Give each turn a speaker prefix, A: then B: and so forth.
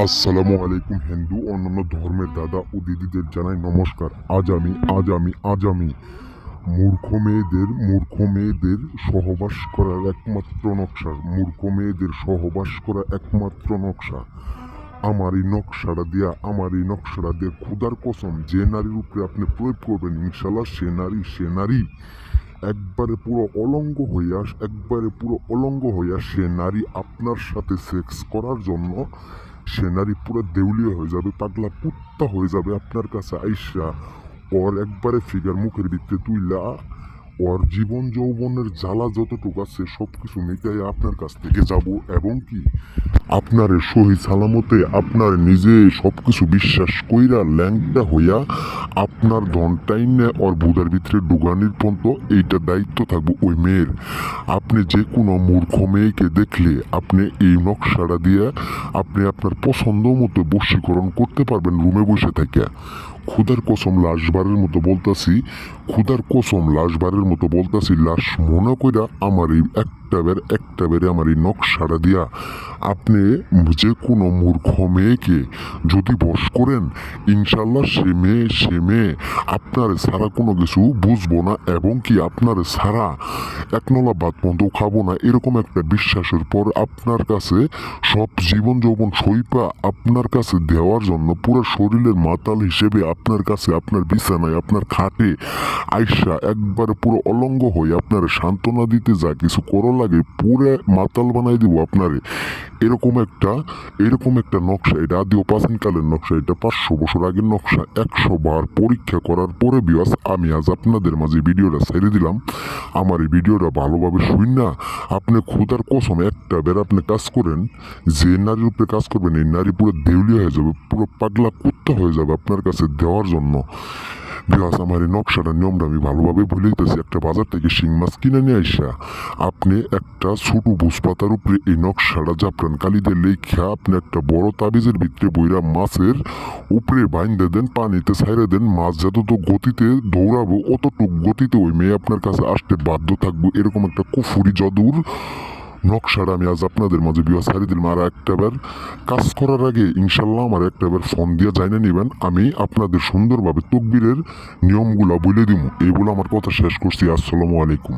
A: আসসালামু আলাইকুম। হিন্দু অন্যান্য ধর্মের দাদা ও দিদিদের জানাই নমস্কার। আজ আমি মূর্খ মেয়েদের সহবাস করার একমাত্র নকশা আমার এই নকশাটা দিয়া খুদার কসম যে নারীর উপরে আপনি প্রয়োগ করবেন ইনশাল্লাহ সে নারী একবারে পুরো অলঙ্গ হইয়া সে নারী আপনার সাথে সেক্স করার জন্য সে নারী পুরো দেউলিয়া হয়ে যাবে, পাগলা কুত্তা হয়ে যাবে আপনার কাছে আইসা। ওর একবারে ফিগার মুখের ভিতরে তুইলা ওর জীবন যৌবনের জ্বালা যতটুকু আছে সবকিছু মিটাই আপনার কাছ থেকে যাব, এবং কি আপনার সহি সালামতে আপনার নিজে সবকিছু বিশ্বাস কইরা ল্যাংটা হইয়া আপনার ধনটাইনে ওর বুধার ভিতরে ডুগানির পর্যন্ত এইটা দায়িত্ব থাকবে ওই মেয়ের। আপনি যে কোনো মূর্খ মেয়েকে দেখলে আপনি এই নকশাটা দিয়ে আপনি আপনার পছন্দ মতো বশীকরণ করতে পারবেন রুমে বসে থেকে। খুদার কসম লাশবারের মতো বলতাছি লাশ মনে কইরা আমার এই একটা বেরে আমার এই নকশাটা দিয়া আপনি যে কোনো মূর্খ মেয়েকে যদি বশ করেন ইনশাল্লাহ সে মেয়ে আপনার ছাড়া কোনো কিছু বুঝবো না, এবং কি আপনার ছাড়া এক নলা ভাত বন্ধ খাবো না, এরকম একটা বিশ্বাসের পর আপনার কাছে সব জীবন যৌবন সইপা আপনার কাছে দেওয়ার জন্য পুরো শরীরের মাতাল হিসেবে আপনার কাছে আপনার বিছানায় আপনার খাটে আইসা একবারে পুরো অলঙ্গ হয়ে আপনার সান্ত্বনা দিতে যা কিছু করো লাগে পুরো মাতাল বানাই দিব আপনারে। এরকম একটা নকশা, এটা আদিও প্রাচীনকালের নকশা, এটা 500 বছর আগের নকশা। 100 বার পরীক্ষা করার পরে বিয়াস আমি আজ আপনাদের মাঝে ভিডিওটা ছেড়ে দিলাম। আমার এই ভিডিওটা ভালোভাবে শুন না, আপনি খোদার কসম একটা বের আপনি কাজ করেন, যে নারীর উপরে কাজ করবেন এই নারী পুরো দেউলিয়া হয়ে যাবে, পুরো পাগলা কুত্তা হয়ে যাবে আপনার কাছে দেওয়ার জন্য। বিকজ আমার এই নকশাটার নিয়মটা আমি ভালোভাবে ভুলে দিতেছি। একটা বাজার থেকে শিং মাছ কিনে নিয়ে আইসা আপনি একটা ছোট বুঝপাতার উপরে এই নকশাটা জাপরান কালি দিয়ে লেখা আপনি একটা বড় তাবিজের ভিতরে বইরা মাছের উপরে বাইন্দে দেন, পানিতে ছাইড়ে দেন। মাছ যতটুকু গতিতে দৌড়াবো অতটুক গতিতে ওই মেয়ে আপনার কাছে আসতে বাধ্য থাকবো। এরকম একটা কুফুরি জাদুর নকশাটা আমি আজ আপনাদের মাঝে বিয়া ছাড়ি দিলাম। আর একটাবার কাজ করার আগে ইনশাল্লাহ আমার একটাবার ফোন দিয়ে জানিয়ে নেবেন, আমি আপনাদের সুন্দরভাবে তকবীরের নিয়মগুলা বলে দিব। এইগুলো আমার কথা শেষ করছি। আসসালামু আলাইকুম।